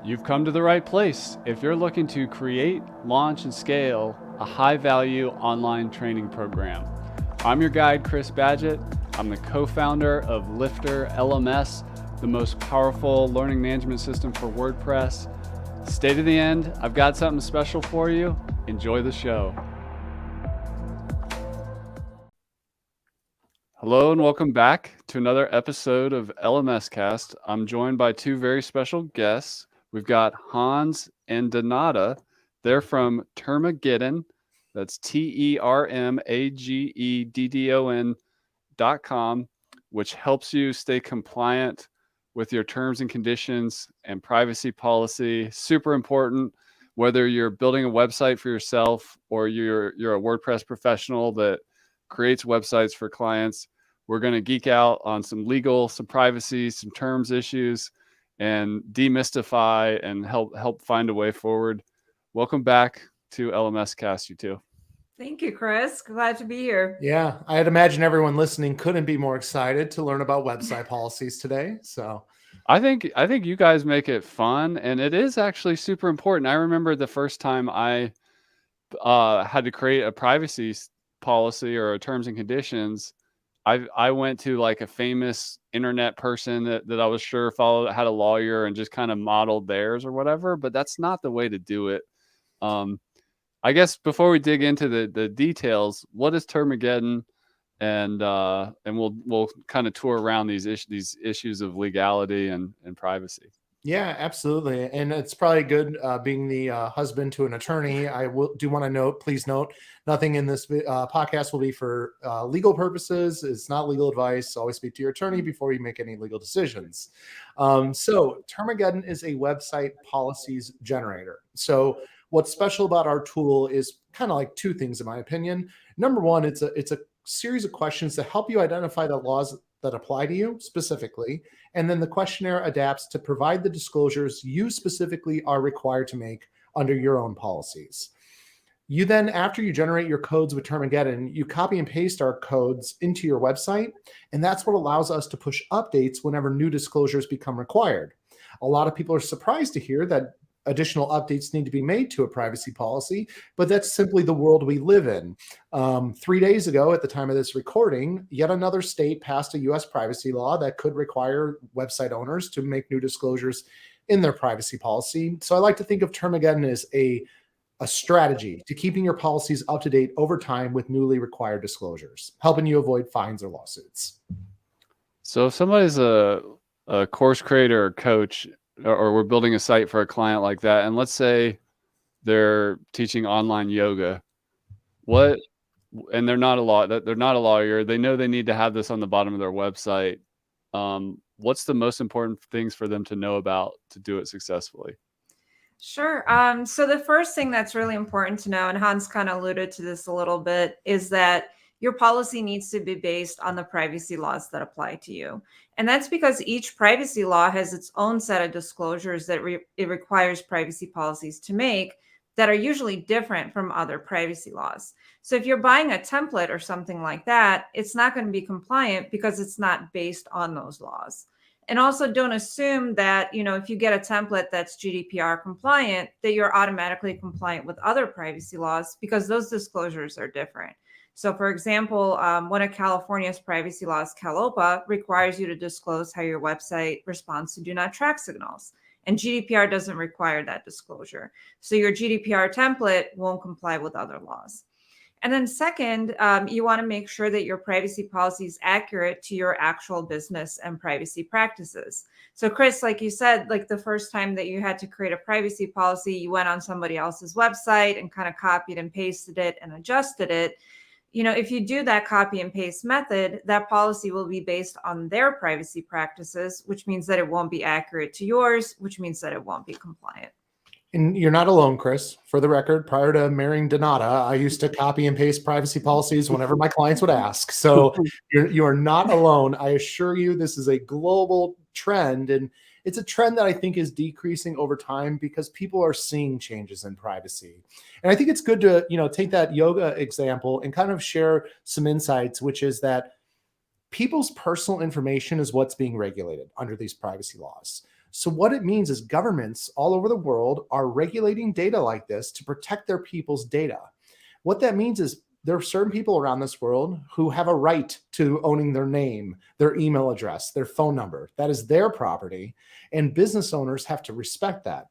You've come to the right place if you're looking to create, launch, and scale a high-value online training program. I'm your guide, Chris Badgett. I'm the co-founder of LifterLMS, the most powerful learning management system for WordPress. Stay to the end. I've got something special for you. Enjoy the show. Hello and welcome back to another episode of LMS Cast. I'm joined by two very special guests. We've got Hans and Donata. They're from Termageddon. That's TERMAGEDDON.com, which helps you stay compliant with your terms and conditions and privacy policy. Super important, whether you're building a website for yourself or you're a WordPress professional that creates websites for clients. We're going to geek out on some legal, some privacy, some terms issues, and demystify and help find a way forward. Welcome back to LMS Cast, you two. Thank you, Chris. Glad to be here. Yeah, I'd imagine everyone listening couldn't be more excited to learn about website policies today. So I think you guys make it fun, and it is actually super important. I remember the first time I had to create a privacy policy or a terms and conditions. I went to like a famous internet person that I was sure had a lawyer and just kind of modeled theirs or whatever, but that's not the way to do it. I guess before we dig into the details, what is Termageddon? And we'll kind of tour around these issues of legality and privacy. yeah, absolutely. And it's probably good being the husband to an attorney. I do want to please note, nothing in this podcast will be for legal purposes. It's not legal advice. Always speak to your attorney before you make any legal decisions. So Termageddon is a website policies generator. So what's special about our tool is kind of like two things, in my opinion. Number one, it's a series of questions to help you identify the laws that apply to you specifically. And then the questionnaire adapts to provide the disclosures you specifically are required to make under your own policies. You then, after you generate your codes with Termageddon, you copy and paste our codes into your website. And that's what allows us to push updates whenever new disclosures become required. A lot of people are surprised to hear that additional updates need to be made to a privacy policy, but that's simply the world we live in. 3 days ago, at the time of this recording, yet another state passed a U.S. privacy law that could require website owners to make new disclosures in their privacy policy. So I like to think of Termageddon as a strategy to keeping your policies up to date over time with newly required disclosures, helping you avoid fines or lawsuits. So if somebody's a course creator or coach, or we're building a site for a client like that, and let's say they're teaching online yoga, and they're not a lawyer, they know they need to have this on the bottom of their website. What's the most important things for them to know about to do it successfully? Sure. So the first thing that's really important to know, and Hans kind of alluded to this a little bit, is that your policy needs to be based on the privacy laws that apply to you. And that's because each privacy law has its own set of disclosures that it requires privacy policies to make that are usually different from other privacy laws. So if you're buying a template or something like that, it's not going to be compliant because it's not based on those laws. And also don't assume that, if you get a template that's GDPR compliant, that you're automatically compliant with other privacy laws, because those disclosures are different. So for example, one of California's privacy laws, CalOPA, requires you to disclose how your website responds to do not track signals. And GDPR doesn't require that disclosure. So your GDPR template won't comply with other laws. And then second, you want to make sure that your privacy policy is accurate to your actual business and privacy practices. So Chris, like you said, like the first time that you had to create a privacy policy, you went on somebody else's website and kind of copied and pasted it and adjusted it. If you do that copy and paste method, that policy will be based on their privacy practices, which means that it won't be accurate to yours, which means that it won't be compliant. And you're not alone, Chris. For the record, prior to marrying Donata, I used to copy and paste privacy policies whenever my clients would ask. So you are not alone. I assure you, this is a global trend, and it's a trend that I think is decreasing over time because people are seeing changes in privacy. And I think it's good to, take that yoga example and kind of share some insights, which is that people's personal information is what's being regulated under these privacy laws. So what it means is governments all over the world are regulating data like this to protect their people's data. What that means is there are certain people around this world who have a right to owning their name, their email address, their phone number. That is their property, and business owners have to respect that.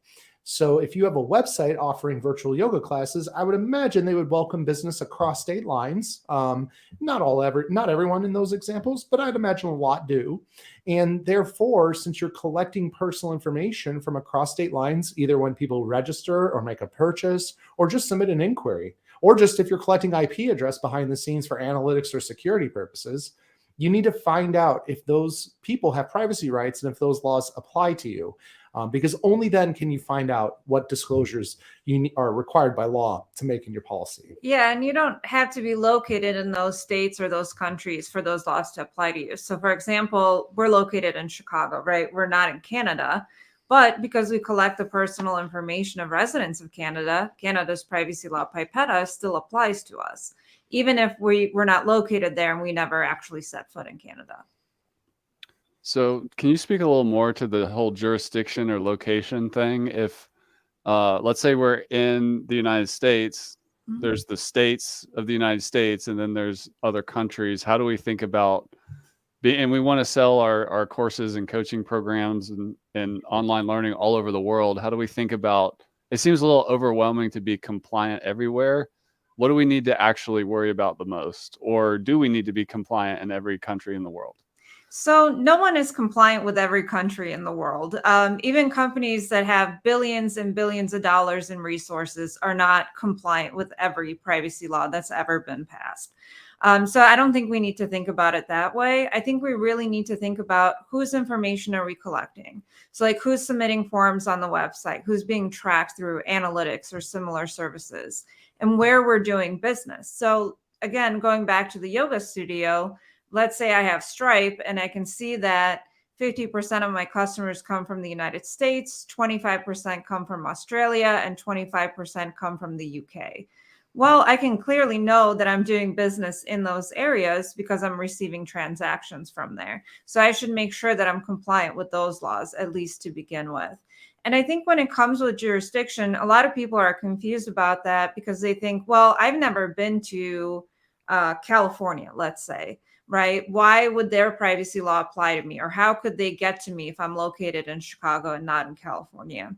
So if you have a website offering virtual yoga classes, I would imagine they would welcome business across state lines. Not everyone in those examples, but I'd imagine a lot do. And therefore, since you're collecting personal information from across state lines, either when people register or make a purchase or just submit an inquiry, or just if you're collecting IP address behind the scenes for analytics or security purposes, you need to find out if those people have privacy rights and if those laws apply to you. Because only then can you find out what disclosures you are required by law to make in your policy. Yeah, and you don't have to be located in those states or those countries for those laws to apply to you. So, for example, we're located in Chicago, right? We're not in Canada, but because we collect the personal information of residents of Canada, Canada's privacy law, PIPETA, still applies to us, even if we're not located there and we never actually set foot in Canada. So can you speak a little more to the whole jurisdiction or location thing? If let's say we're in the United States, there's the states of the United States, and then there's other countries. How do we think about and we want to sell our courses and coaching programs and online learning all over the world. How do we think about, it seems a little overwhelming to be compliant everywhere. What do we need to actually worry about the most? Or do we need to be compliant in every country in the world? So no one is compliant with every country in the world. Even companies that have billions and billions of dollars in resources are not compliant with every privacy law that's ever been passed. So I don't think we need to think about it that way. I think we really need to think about whose information are we collecting? So like who's submitting forms on the website, who's being tracked through analytics or similar services, and where we're doing business. So again, going back to the yoga studio, let's say I have Stripe and I can see that 50% of my customers come from the United States, 25% come from Australia, and 25% come from the UK. Well, I can clearly know that I'm doing business in those areas because I'm receiving transactions from there. So I should make sure that I'm compliant with those laws, at least to begin with. And I think when it comes with jurisdiction, a lot of people are confused about that because they think, well, I've never been to California, let's say, right? Why would their privacy law apply to me? Or how could they get to me if I'm located in Chicago and not in California?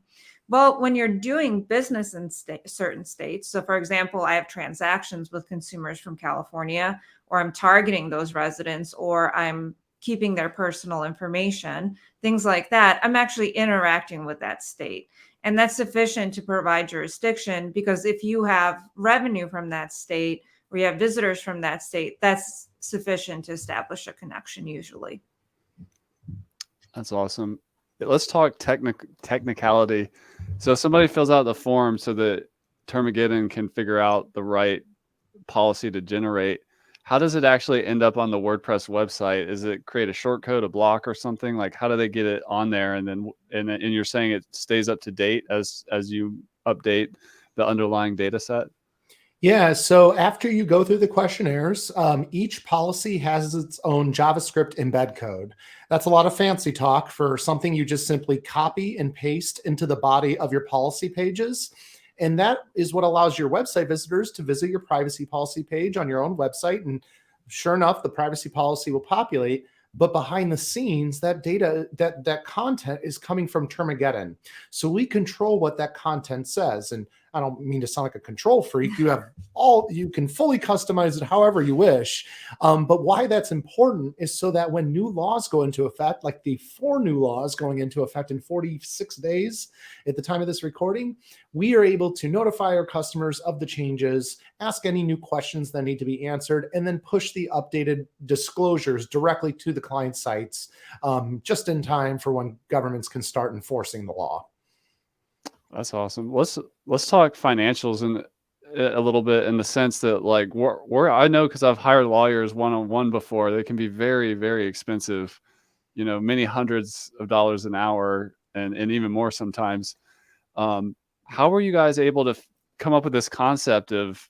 Well, when you're doing business in certain states, so for example, I have transactions with consumers from California, or I'm targeting those residents, or I'm keeping their personal information, things like that, I'm actually interacting with that state. And that's sufficient to provide jurisdiction, because if you have revenue from that state, or you have visitors from that state, that's sufficient to establish a connection usually. That's awesome. Let's talk technicality. So somebody fills out the form so that Termageddon can figure out the right policy to generate. How does it actually end up on the WordPress website? Is it create a shortcode, a block or something? Like how do they get it on there? And then, and you're saying it stays up to date as you update the underlying data set? Yeah, so after you go through the questionnaires, each policy has its own JavaScript embed code. That's a lot of fancy talk for something you just simply copy and paste into the body of your policy pages. And that is what allows your website visitors to visit your privacy policy page on your own website. And sure enough, the privacy policy will populate. But behind the scenes, that data, that content is coming from Termageddon. So we control what that content says. And I don't mean to sound like a control freak. You can fully customize it however you wish. But why that's important is so that when new laws go into effect, like the 4 new laws going into effect in 46 days at the time of this recording, we are able to notify our customers of the changes, ask any new questions that need to be answered, and then push the updated disclosures directly to the client sites just in time for when governments can start enforcing the law. That's awesome. Let's talk financials in a little bit, in the sense that like where I know, because I've hired lawyers one-on-one before, they can be very, very expensive, many hundreds of dollars an hour and even more sometimes. How were you guys able to come up with this concept of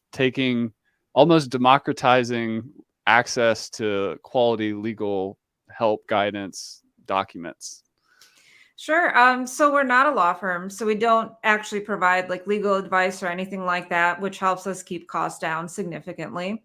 almost democratizing access to quality legal help, guidance, documents? Sure. So we're not a law firm, so we don't actually provide like legal advice or anything like that, which helps us keep costs down significantly.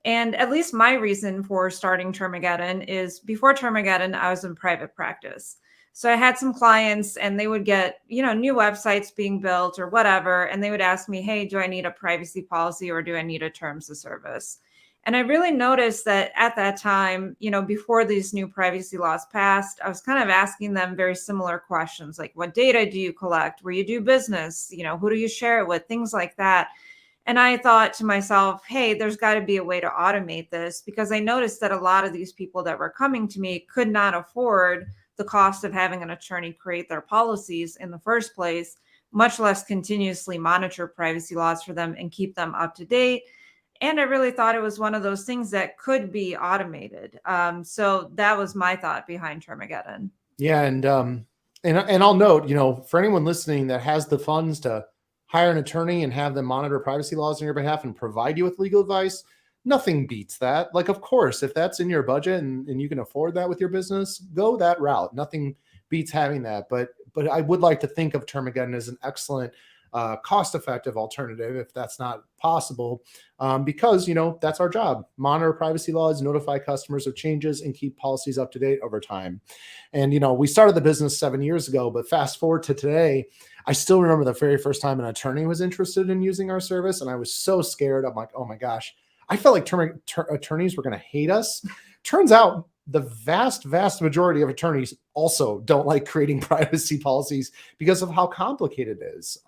And at least my reason for starting Termageddon is before Termageddon, I was in private practice. So I had some clients and they would get, new websites being built or whatever. And they would ask me, hey, do I need a privacy policy or do I need a terms of service? And I really noticed that at that time, before these new privacy laws passed, I was kind of asking them very similar questions like, what data do you collect? Where you do business? Who do you share it with? Things like that. And I thought to myself, hey, there's got to be a way to automate this because I noticed that a lot of these people that were coming to me could not afford the cost of having an attorney create their policies in the first place, much less continuously monitor privacy laws for them and keep them up to date. And I really thought it was one of those things that could be automated. So that was my thought behind Termageddon. Yeah, and I'll note, for anyone listening that has the funds to hire an attorney and have them monitor privacy laws on your behalf and provide you with legal advice, nothing beats that. Like, of course, if that's in your budget and you can afford that with your business, go that route. Nothing beats having that. But I would like to think of Termageddon as an excellent cost-effective alternative if that's not possible, because that's our job: monitor privacy laws, notify customers of changes, and keep policies up to date over time. And we started the business 7 years ago, but fast forward to today, I still remember the very first time an attorney was interested in using our service, and I was so scared. I'm like, oh my gosh, I felt like attorneys were going to hate us. Turns out the vast majority of attorneys also don't like creating privacy policies because of how complicated it is.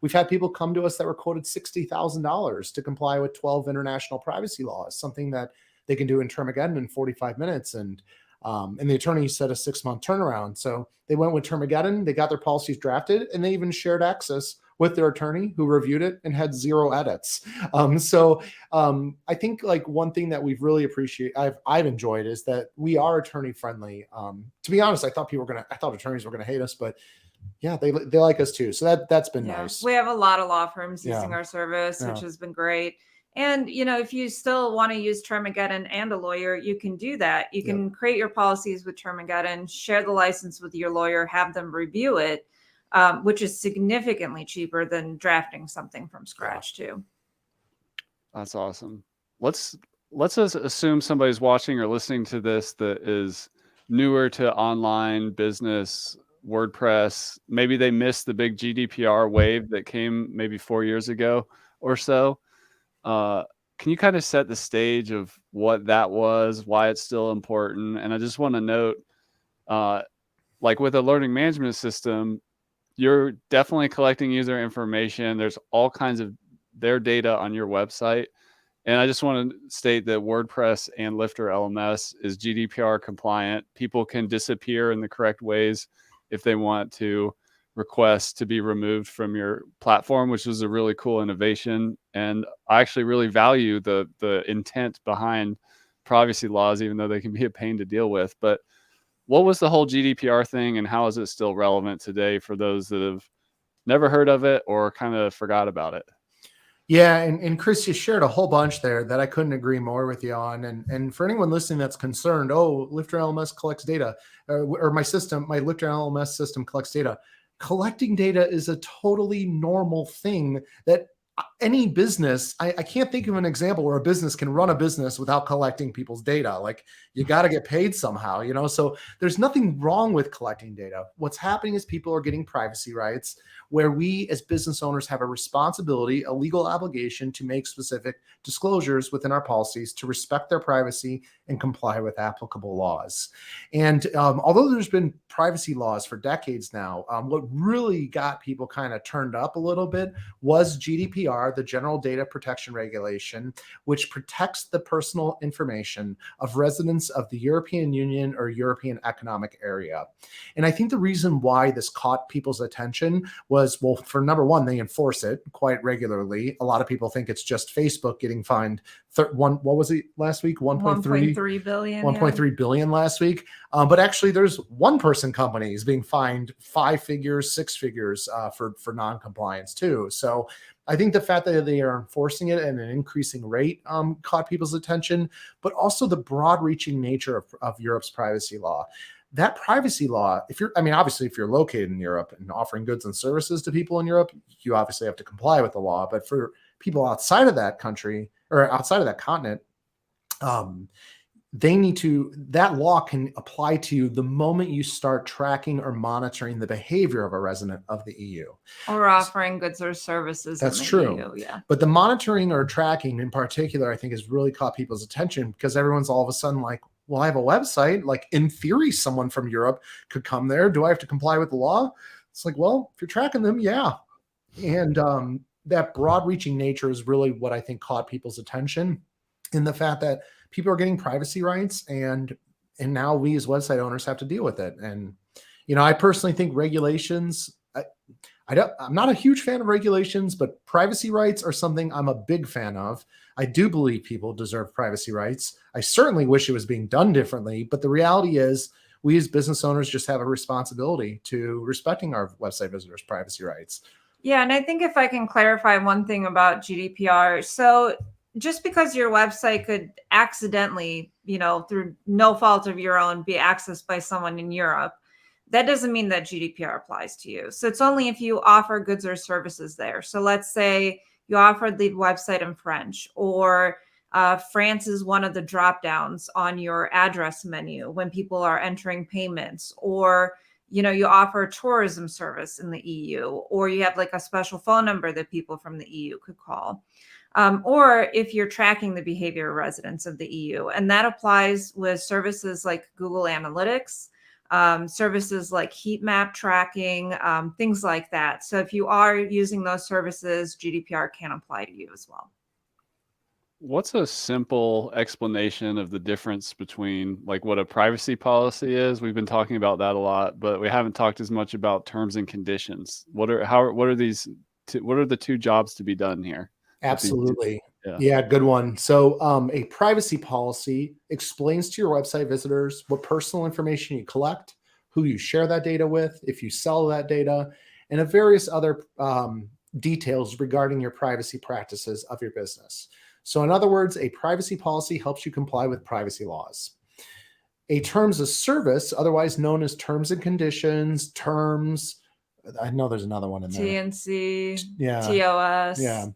We've had people come to us that were quoted $60,000 to comply with 12 international privacy laws, something that they can do in Termageddon in 45 minutes. And the attorney said a 6-month turnaround. So they went with Termageddon, they got their policies drafted, and they even shared access with their attorney who reviewed it and had 0 edits. I think like one thing that we've really I've enjoyed is that we are attorney friendly. To be honest, I thought attorneys were going to hate us, but yeah, they like us too. So that's been nice. We have a lot of law firms using our service, which has been great. And, if you still want to use Termageddon and a lawyer, you can do that. You can create your policies with Termageddon, share the license with your lawyer, have them review it, which is significantly cheaper than drafting something from scratch too. That's awesome. Let's assume somebody's watching or listening to this that is newer to online business, WordPress. Maybe they missed the big GDPR wave that came maybe 4 years ago or so. Can you kind of set the stage of what that was, why it's still important? And I just want to note, like with a learning management system, you're definitely collecting user information. There's all kinds of their data on your website. And I just want to state that WordPress and LifterLMS is GDPR compliant. People can disappear in the correct ways if they want to request to be removed from your platform, which is a really cool innovation. And I actually really value the intent behind privacy laws, even though they can be a pain to deal with. But what was the whole GDPR thing, and how is it still relevant today for those that have never heard of it or kind of forgot about it? Yeah, and Chris, you shared a whole bunch there that I couldn't agree more with you on. And for anyone listening that's concerned, LifterLMS collects data, or my LifterLMS system collects data. Collecting data is a totally normal thing that any business, I can't think of an example where a business can run a business without collecting people's data. Like, you got to get paid somehow, so there's nothing wrong with collecting data. What's happening is people are getting privacy rights, where we as business owners have a responsibility, a legal obligation to make specific disclosures within our policies to respect their privacy and comply with applicable laws. And although there's been privacy laws for decades now, what really got people kind of turned up a little bit was GDPR, the General Data Protection Regulation, which protects the personal information of residents of the European Union or European Economic Area. And I think the reason why this caught people's attention was, well, for number one, they enforce it quite regularly. A lot of people think it's just Facebook getting fined what was it last week? 1.3 billion. 1.3 billion last week. But actually, there's one-person companies being fined 5 figures, 6 figures for non-compliance too. So I think the fact that they are enforcing it at an increasing rate caught people's attention, but also the broad-reaching nature of Europe's privacy law. that privacy law, obviously if you're located in Europe and offering goods and services to people in Europe, you obviously have to comply with the law. But for people outside of that country or outside of that continent, that law can apply to you the moment you start tracking or monitoring the behavior of a resident of the EU. Or offering goods or services That's in the true. EU, yeah. But the monitoring or tracking in particular, I think, has really caught people's attention because everyone's all of a sudden like, well, I have a website. Like, in theory, someone from Europe could come there. Do I have to comply with the law? It's like, well, if you're tracking them, yeah. And that broad-reaching nature is really what I think caught people's attention, in the fact that people are getting privacy rights, and now we as website owners have to deal with it. And I personally think regulations. I'm not a huge fan of regulations, but privacy rights are something I'm a big fan of. I do believe people deserve privacy rights. I certainly wish it was being done differently, but the reality is we as business owners just have a responsibility to respecting our website visitors' privacy rights. Yeah, and I think if I can clarify one thing about GDPR. So just because your website could accidentally, through no fault of your own, be accessed by someone in Europe, that doesn't mean that GDPR applies to you. So it's only if you offer goods or services there. So let's say you offered the website in French, or France is one of the drop downs on your address menu when people are entering payments, or you offer a tourism service in the EU, or you have like a special phone number that people from the EU could call. Or if you're tracking the behavior of residents of the EU, and that applies with services like Google Analytics, services like heat map tracking, things like that. So if you are using those services, GDPR can apply to you as well. What's a simple explanation of the difference between like what a privacy policy is? We've been talking about that a lot, but we haven't talked as much about terms and conditions. What are the two jobs to be done here? Absolutely. Yeah, good one. So a privacy policy explains to your website visitors what personal information you collect, who you share that data with, if you sell that data, and various other details regarding your privacy practices of your business. So in other words, a privacy policy helps you comply with privacy laws. A terms of service, otherwise known as terms and conditions, terms, I know there's another one in there. TNC, yeah, TOS. Yeah.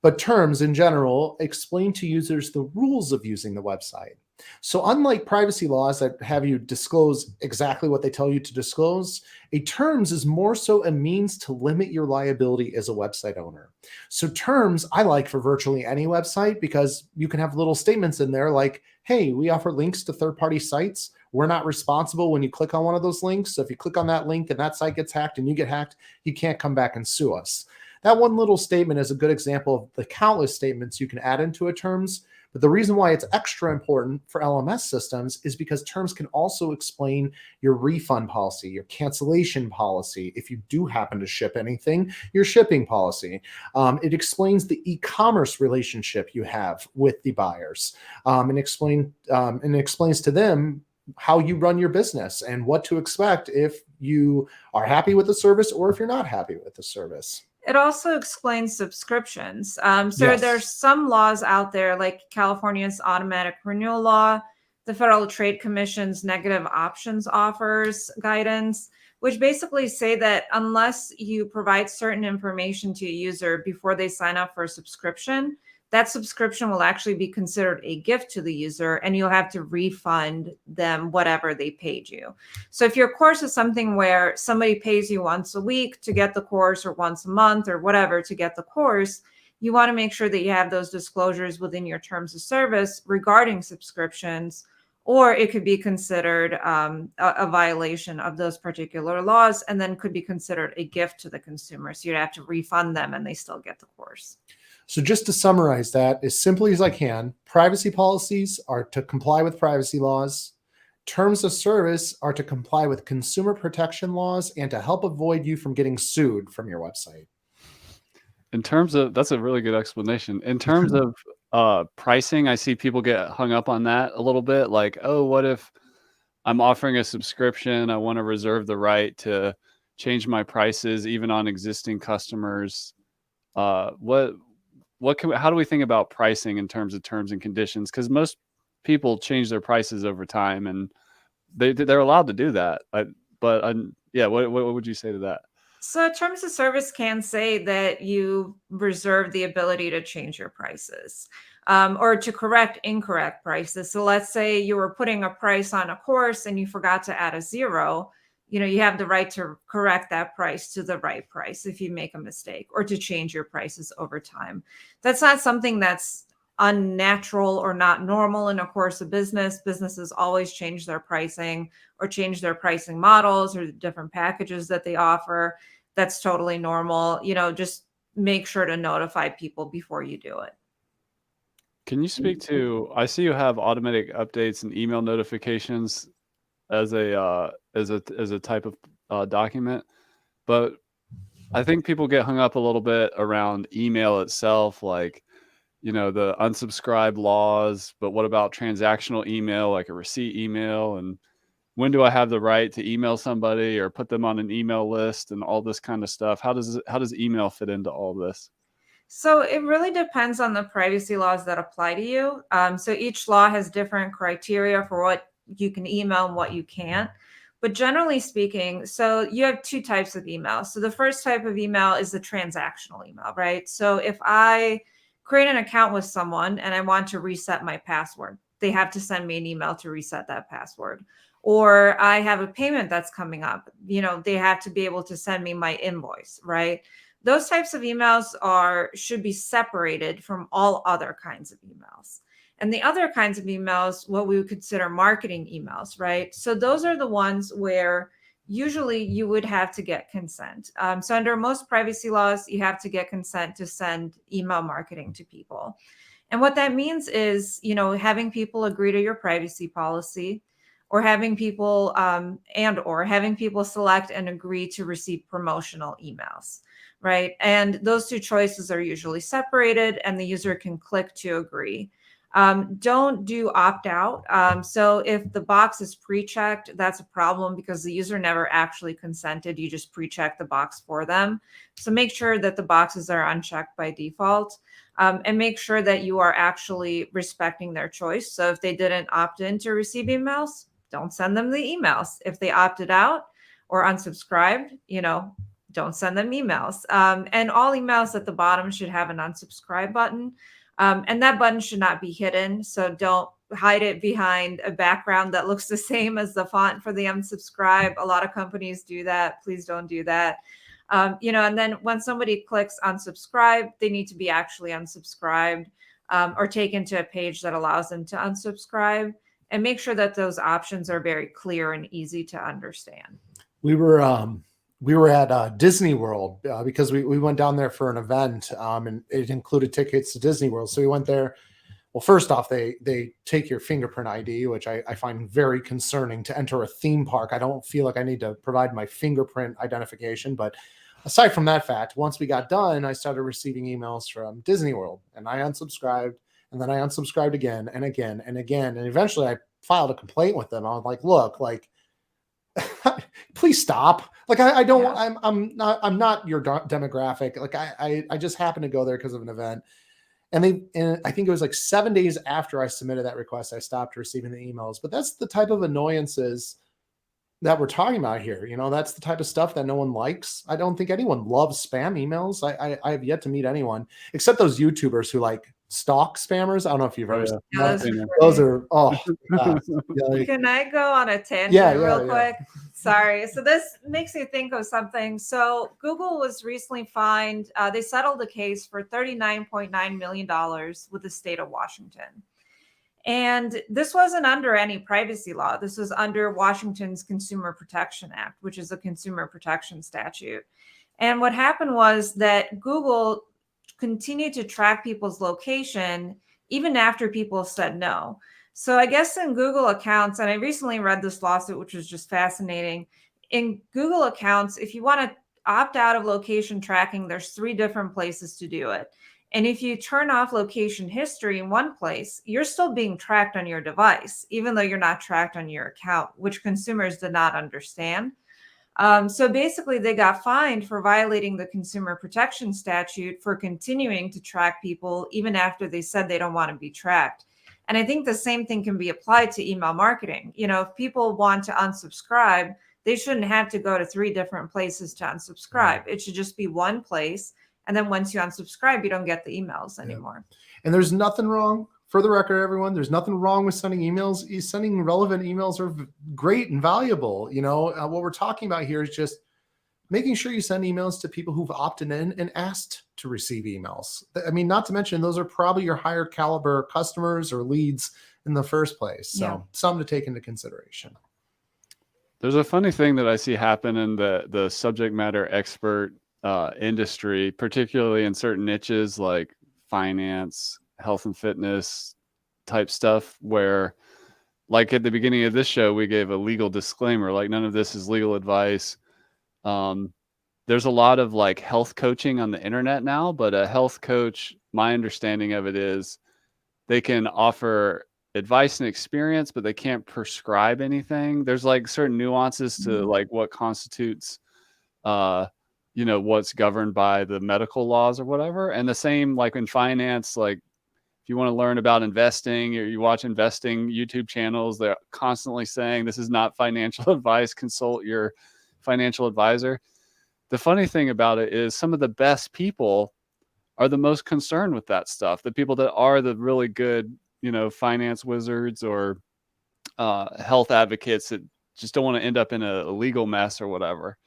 But terms in general explain to users the rules of using the website. So unlike privacy laws that have you disclose exactly what they tell you to disclose, a terms is more so a means to limit your liability as a website owner. So terms I like for virtually any website, because you can have little statements in there like, hey, we offer links to third-party sites. We're not responsible when you click on one of those links. So if you click on that link and that site gets hacked and you get hacked, you can't come back and sue us. That one little statement is a good example of the countless statements you can add into a terms. But the reason why it's extra important for LMS systems is because terms can also explain your refund policy, your cancellation policy, if you do happen to ship anything, your shipping policy. It explains the e-commerce relationship you have with the buyers, and explains to them how you run your business and what to expect if you are happy with the service or if you're not happy with the service. It also explains subscriptions. Yes. There's some laws out there, like California's automatic renewal law, the Federal Trade Commission's negative options offers guidance, which basically say that unless you provide certain information to a user before they sign up for a subscription, that subscription will actually be considered a gift to the user, and you'll have to refund them whatever they paid you. So if your course is something where somebody pays you once a week to get the course, or once a month, or whatever to get the course, you want to make sure that you have those disclosures within your terms of service regarding subscriptions, or it could be considered a violation of those particular laws, and then could be considered a gift to the consumer. So you'd have to refund them and they still get the course. So just to summarize that as simply as I can, privacy policies are to comply with privacy laws. Terms of service are to comply with consumer protection laws and to help avoid you from getting sued from your website. In terms of, that's a really good explanation. In terms of pricing, I see people get hung up on that a little bit. Like, oh, what if I'm offering a subscription? I want to reserve the right to change my prices even on existing customers. How do we think about pricing in terms of terms and conditions? Because most people change their prices over time, and they're allowed to do that. Yeah, what would you say to that? So terms of service can say that you reserve the ability to change your prices, or to correct incorrect prices. So let's say you were putting a price on a course and you forgot to add a zero. You have the right to correct that price to the right price if you make a mistake, or to change your prices over time. That's not something that's unnatural or not normal in a course of business. Businesses always change their pricing or change their pricing models or the different packages that they offer. That's totally normal. Just make sure to notify people before you do it. Can you speak to, I see you have automatic updates and email notifications as a type of document, but I think people get hung up a little bit around email itself, like, the unsubscribe laws, but what about transactional email, like a receipt email? And when do I have the right to email somebody or put them on an email list and all this kind of stuff? How does email fit into all this? So it really depends on the privacy laws that apply to you. So each law has different criteria for what you can email and what you can't. But generally speaking, so you have two types of email. So the first type of email is the transactional email, right? So if I create an account with someone and I want to reset my password, they have to send me an email to reset that password. Or I have a payment that's coming up, they have to be able to send me my invoice, right? Those types of emails should be separated from all other kinds of emails. And the other kinds of emails, what we would consider marketing emails, right? So those are the ones where usually you would have to get consent. So under most privacy laws, you have to get consent to send email marketing to people. And what that means is, having people agree to your privacy policy, or having people or having people select and agree to receive promotional emails, right? And those two choices are usually separated, and the user can click to agree. Don't do opt out. So if the box is pre-checked, that's a problem because the user never actually consented. You just pre-check the box for them. So make sure that the boxes are unchecked by default, and make sure that you are actually respecting their choice. So if they didn't opt in to receive emails, don't send them the emails. If they opted out or unsubscribed, don't send them emails. And all emails at the bottom should have an unsubscribe button. And that button should not be hidden. So don't hide it behind a background that looks the same as the font for the unsubscribe. A lot of companies do that. Please don't do that. And then when somebody clicks unsubscribe, they need to be actually unsubscribed, or taken to a page that allows them to unsubscribe, and make sure that those options are very clear and easy to understand. We were at Disney World because we went down there for an event, and it included tickets to Disney World. So we went there. Well, first off, they take your fingerprint ID, which I find very concerning. To enter a theme park, I don't feel like I need to provide my fingerprint identification. But aside from that fact, once we got done, I started receiving emails from Disney World, and I unsubscribed, and then I unsubscribed again and again and again. And eventually I filed a complaint with them. I was like, look, like, please stop. Like, I don't, yeah. I'm not your demographic. Like I just happened to go there because of an event. And I think it was like 7 days after I submitted that request, I stopped receiving the emails. But that's the type of annoyances that we're talking about here. That's the type of stuff that no one likes. I don't think anyone loves spam emails. I have yet to meet anyone except those YouTubers who like stalk spammers. I don't know if you've ever seen those are, Can I go on a tangent real quick? Sorry. So this makes me think of something. So Google was recently fined. They settled a case for $39.9 million with the state of Washington. And this wasn't under any privacy law. This was under Washington's Consumer Protection Act, which is a consumer protection statute. And what happened was that Google continued to track people's location even after people said no. So I guess in Google accounts, and I recently read this lawsuit, which was just fascinating. In Google accounts, if you want to opt out of location tracking, there's 3 different places to do it. And if you turn off location history in one place, you're still being tracked on your device, even though you're not tracked on your account, which consumers did not understand. So basically, they got fined for violating the consumer protection statute for continuing to track people even after they said they don't want to be tracked. And I think the same thing can be applied to email marketing. You know, if people want to unsubscribe, they shouldn't have to go to 3 different places to unsubscribe. It should just be one place. And then once you unsubscribe, you don't get the emails anymore. And there's nothing wrong, for the record, everyone, there's nothing wrong with sending emails. Sending relevant emails are great and valuable. You know, what we're talking about here is just making sure you send emails to people who've opted in and asked to receive emails. I mean, not to mention, those are probably your higher caliber customers or leads in the first place. So something to take into consideration. There's a funny thing that I see happen in the subject matter expert industry, particularly in certain niches like finance, health and fitness type stuff, where like at the beginning of this show, we gave a legal disclaimer, like none of this is legal advice. There's a lot of like health coaching on the internet now, but a health coach, my understanding of it is they can offer advice and experience, but they can't prescribe anything. There's like certain nuances to like what constitutes, you know, what's governed by the medical laws or whatever. And the same like in finance, like if you want to learn about investing or you watch investing YouTube channels, they're constantly saying this is not financial advice, consult your financial advisor. The funny thing about it is some of the best people are the most concerned with that stuff. The people that are the really good, you know, finance wizards or health advocates that just don't want to end up in a legal mess or whatever.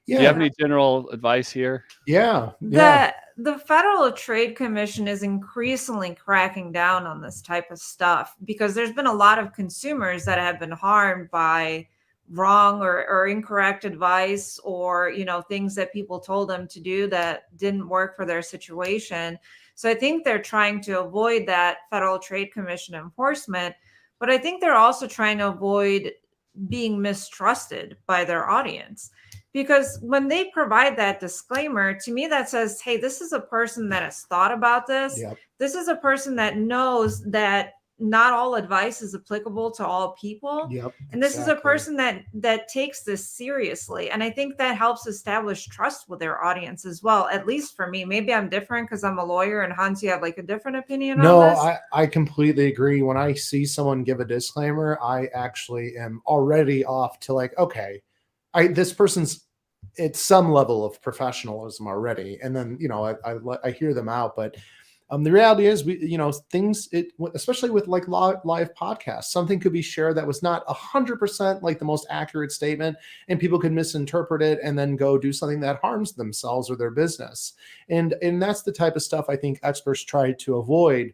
Do you have any general advice here? The Federal Trade Commission is increasingly cracking down on this type of stuff because there's been a lot of consumers that have been harmed by wrong or incorrect advice, or, you know, things that people told them to do that didn't work for their situation. So I think they're trying to avoid that Federal Trade Commission enforcement, but I think they're also trying to avoid being mistrusted by their audience. Because when they provide that disclaimer, to me, that says, hey, this is a person that has thought about this. This is a person that knows that not all advice is applicable to all people. And this is a person that takes this seriously. And I think that helps establish trust with their audience as well, at least for me. Maybe I'm different because I'm a lawyer, and Hans, you have like a different opinion on this? No, I completely agree. When I see someone give a disclaimer, I actually am already off to like, okay, this person's at some level of professionalism already. And then, you know, I hear them out, but the reality is, you know, things, especially with like live podcasts, something could be shared that was not 100% like the most accurate statement, and people could misinterpret it and then go do something that harms themselves or their business. And that's the type of stuff I think experts try to avoid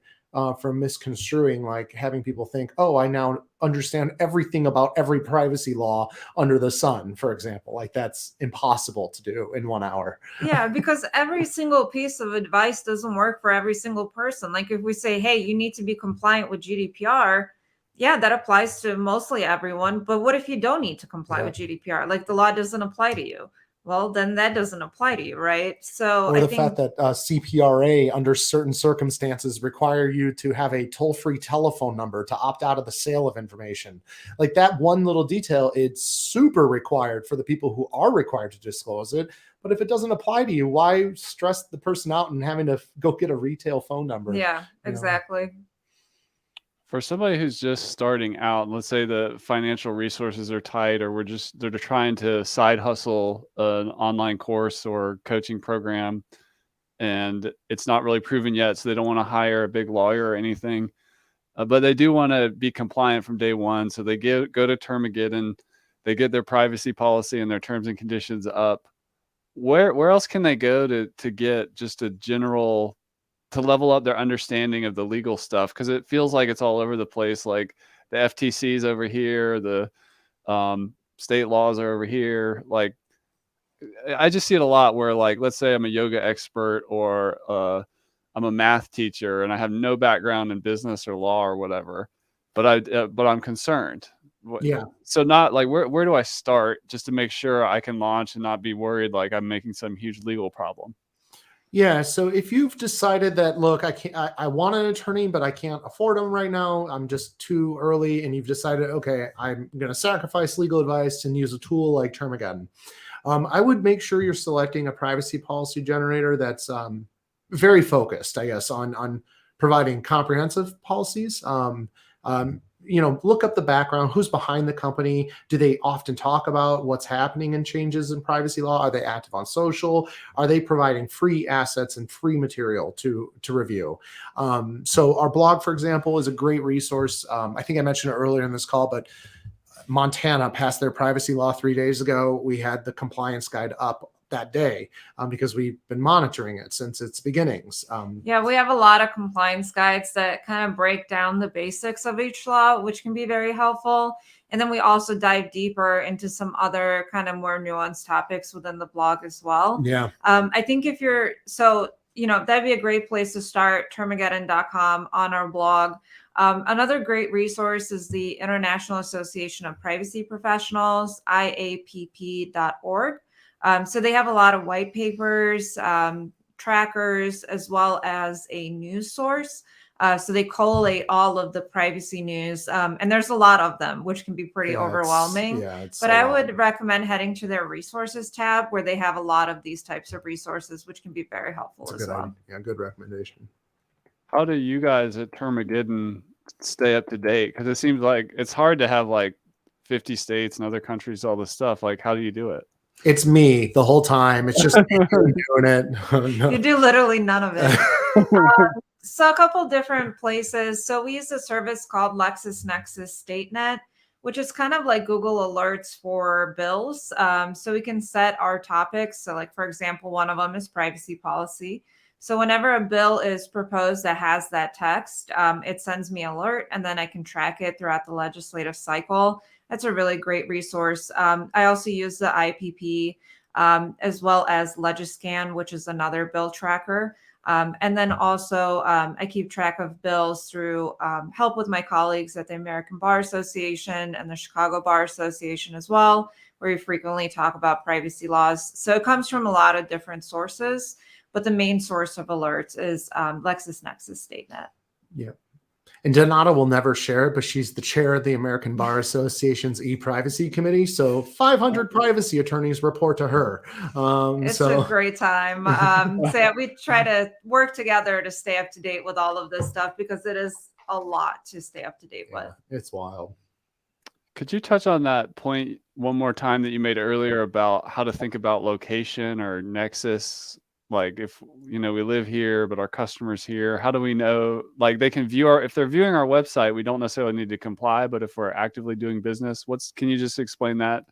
from misconstruing, like having people think, oh, I now understand everything about every privacy law under the sun, for example. Like that's impossible to do in 1 hour. Yeah, because every single piece of advice doesn't work for every single person. Like if we say, hey, you need to be compliant with GDPR, yeah, that applies to mostly everyone. But what if you don't need to comply with GDPR? Like the law doesn't apply to you. Well, then that doesn't apply to you, right? So or the fact that CPRA under certain circumstances require you to have a toll-free telephone number to opt out of the sale of information. Like that one little detail, it's super required for the people who are required to disclose it. But if it doesn't apply to you, why stress the person out and having to go get a retail phone number? Yeah, exactly. For somebody who's just starting out, let's say the financial resources are tight, or they're trying to side hustle an online course or coaching program, and it's not really proven yet, so they don't want to hire a big lawyer or anything, but they do want to be compliant from day one. So they go to Termageddon, they get their privacy policy and their terms and conditions up. Where else can they go to get just a general, to level up their understanding of the legal stuff? Because it feels like it's all over the place. Like the FTC's over here, the state laws are over here. Like I just see it a lot where, like, let's say I'm a yoga expert or I'm a math teacher and I have no background in business or law or whatever, but I'm concerned. So not like where do I start just to make sure I can launch and not be worried like I'm making some huge legal problem? Yeah. So if you've decided that, look, I want an attorney, but I can't afford them right now, I'm just too early, and you've decided, okay, I'm going to sacrifice legal advice and use a tool like Termageddon, I would make sure you're selecting a privacy policy generator that's very focused, I guess, on providing comprehensive policies. Look up the background, who's behind the company. Do they often talk about what's happening in changes in privacy law? Are they active on social? Are they providing free assets and free material to review? So our blog, for example, is a great resource. I think I mentioned it earlier in this call, but Montana passed their privacy law 3 days ago. We had the compliance guide up that day because we've been monitoring it since its beginnings. Yeah, we have a lot of compliance guides that kind of break down the basics of each law, which can be very helpful. And then we also dive deeper into some other kind of more nuanced topics within the blog as well. Yeah. I think if you're, so, that'd be a great place to start, termageddon.com on our blog. Another great resource is the International Association of Privacy Professionals, IAPP.org. So they have a lot of white papers, trackers, as well as a news source. So they collate all of the privacy news, and there's a lot of them, which can be pretty overwhelming. But I would recommend heading to their resources tab, where they have a lot of these types of resources, which can be very helpful as well. Yeah, good recommendation. How do you guys at Termageddon stay up to date? Because it seems like it's hard to have like 50 states and other countries, all this stuff. Like, how do you do it? It's me the whole time. It's just me doing it. No. You do literally none of it. So a couple different places. So we use a service called LexisNexis StateNet, which is kind of like Google Alerts for bills. So we can set our topics. So like, for example, one of them is privacy policy. So whenever a bill is proposed that has that text, it sends me an alert, and then I can track it throughout the legislative cycle. That's a really great resource. I also use the IPP as well as Legiscan, which is another bill tracker. And then also I keep track of bills through help with my colleagues at the American Bar Association and the Chicago Bar Association as well, where we frequently talk about privacy laws. So it comes from a lot of different sources, but the main source of alerts is LexisNexis StateNet. Yeah. And Donata will never share it, but she's the chair of the American Bar Association's e-privacy committee. So 500 privacy attorneys report to her. It's a great time. So yeah, we try to work together to stay up to date with all of this stuff, because it is a lot to stay up to date with. It's wild. Could you touch on that point one more time that you made earlier about how to think about location or nexus? Like, if we live here but our customers here, how do we know, like, they can view if they're viewing our website, we don't necessarily need to comply, but if we're actively doing business, can you just explain that?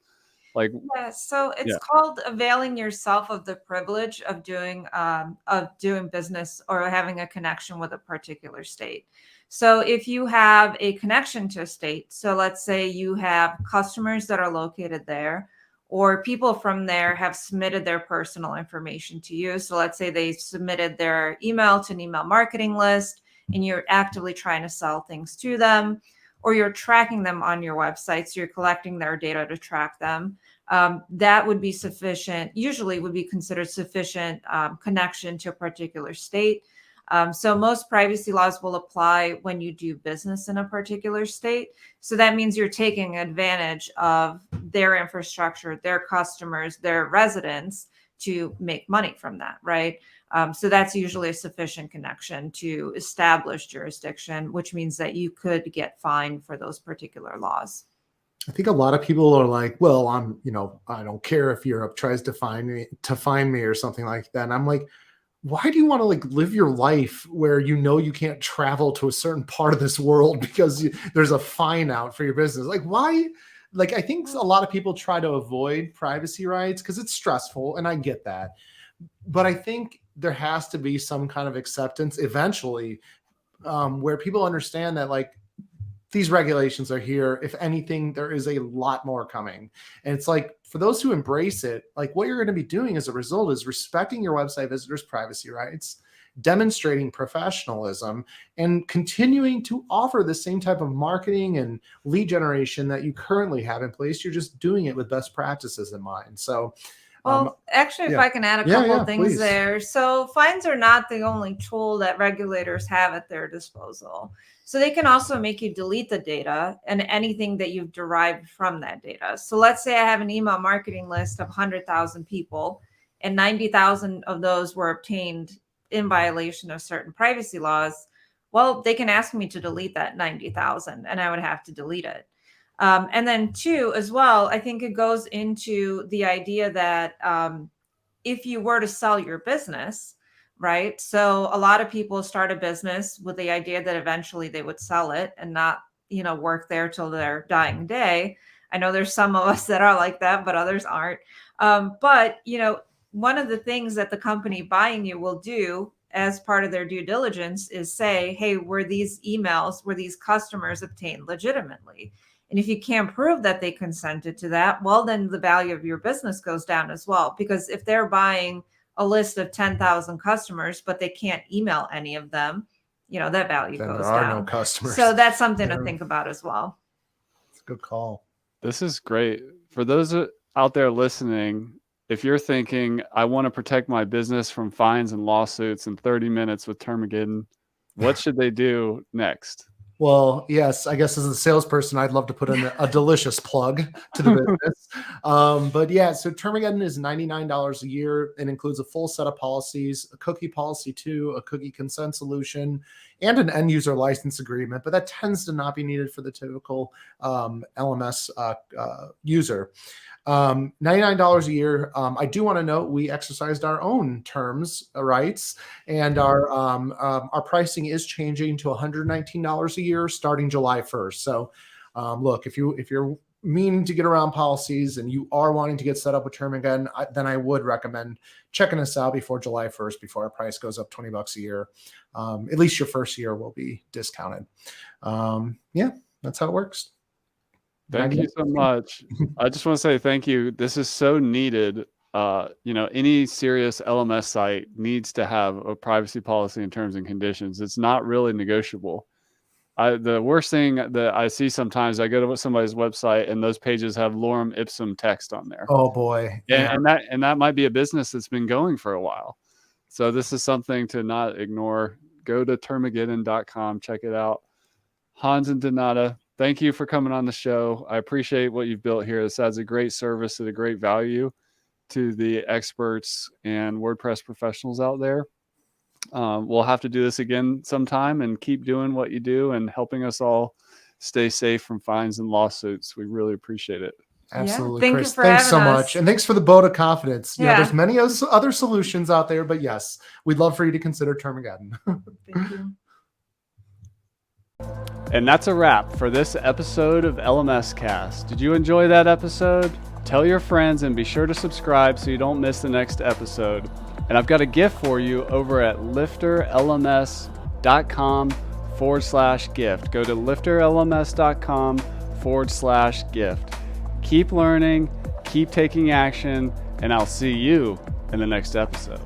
Like, so it's called availing yourself of the privilege of doing business or having a connection with a particular state. So if you have a connection to a state, so let's say you have customers that are located there, or people from there have submitted their personal information to you. So let's say they submitted their email to an email marketing list, and you're actively trying to sell things to them, or you're tracking them on your website. So you're collecting their data to track them. That would be sufficient, usually would be considered sufficient connection to a particular state. So most privacy laws will apply when you do business in a particular state. So that means you're taking advantage of their infrastructure, their customers, their residents to make money from that, right? So that's usually a sufficient connection to establish jurisdiction, which means that you could get fined for those particular laws. I think a lot of people are like, well, I don't care if Europe tries to find me or something like that. And I'm like, why do you want to live your life where you can't travel to a certain part of this world because there's a fine out for your business? Like, why? Like, I think a lot of people try to avoid privacy rights because it's stressful, and I get that. But I think there has to be some kind of acceptance eventually where people understand that, like, these regulations are here. If anything, there is a lot more coming. And it's like, for those who embrace it, like, what you're going to be doing as a result is respecting your website visitors' privacy rights, demonstrating professionalism, and continuing to offer the same type of marketing and lead generation that you currently have in place. You're just doing it with best practices in mind. So, well, actually, if I can add a couple things there. So fines are not the only tool that regulators have at their disposal. So they can also make you delete the data and anything that you've derived from that data. So let's say I have an email marketing list of 100,000 people, and 90,000 of those were obtained in violation of certain privacy laws. well, they can ask me to delete that 90,000 and I would have to delete it. And then two, as well, I think it goes into the idea that if you were to sell your business, right? So a lot of people start a business with the idea that eventually they would sell it and not, work there till their dying day. I know there's some of us that are like that, but others aren't. But one of the things that the company buying you will do as part of their due diligence is say, hey, were these customers obtained legitimately? And if you can't prove that they consented to that, well, then the value of your business goes down as well. Because if they're buying a list of 10,000 customers, but they can't email any of them, that value Then goes there are down. no customers. So that's something to think about as well. It's a good call. This is great. For those out there listening, if you're thinking, I want to protect my business from fines and lawsuits in 30 minutes with Termageddon, what should they do next? Well, yes, I guess as a salesperson, I'd love to put in a delicious plug to the business. But yeah, so Termageddon is $99 a year. It includes a full set of policies, a cookie policy too, a cookie consent solution, and an end user license agreement. But that tends to not be needed for the typical LMS user. $99 a year. I do want to note we exercised our own terms rights, and our pricing is changing to $119 a year starting July 1st. So look, if you're meaning to get around policies and you are wanting to get set up with Termageddon, then I would recommend checking us out before July 1st, before our price goes up $20 a year. At least your first year will be discounted. Yeah, that's how it works. Thank you so much. I just want to say thank you. This is so needed. Any serious LMS site needs to have a privacy policy and terms and conditions. It's not really negotiable. The worst thing that I see sometimes, I go to somebody's website and those pages have lorem ipsum text on there. Oh boy. Yeah. And that might be a business that's been going for a while. So this is something to not ignore. Go to termageddon.com, check it out. Hans and Donata, thank you for coming on the show. I appreciate what you've built here. This adds a great service and a great value to the experts and WordPress professionals out there. We'll have to do this again sometime and keep doing what you do and helping us all stay safe from fines and lawsuits. We really appreciate it. Absolutely, yeah. Chris. Thanks so much. And thanks for the vote of confidence. Yeah. There's many other solutions out there, but yes, we'd love for you to consider Termageddon. Thank you. And that's a wrap for this episode of LMS Cast. Did you enjoy that episode? Tell your friends and be sure to subscribe so you don't miss the next episode. And I've got a gift for you over at LifterLMS.com/gift. Go to LifterLMS.com/gift. Keep learning, keep taking action, and I'll see you in the next episode.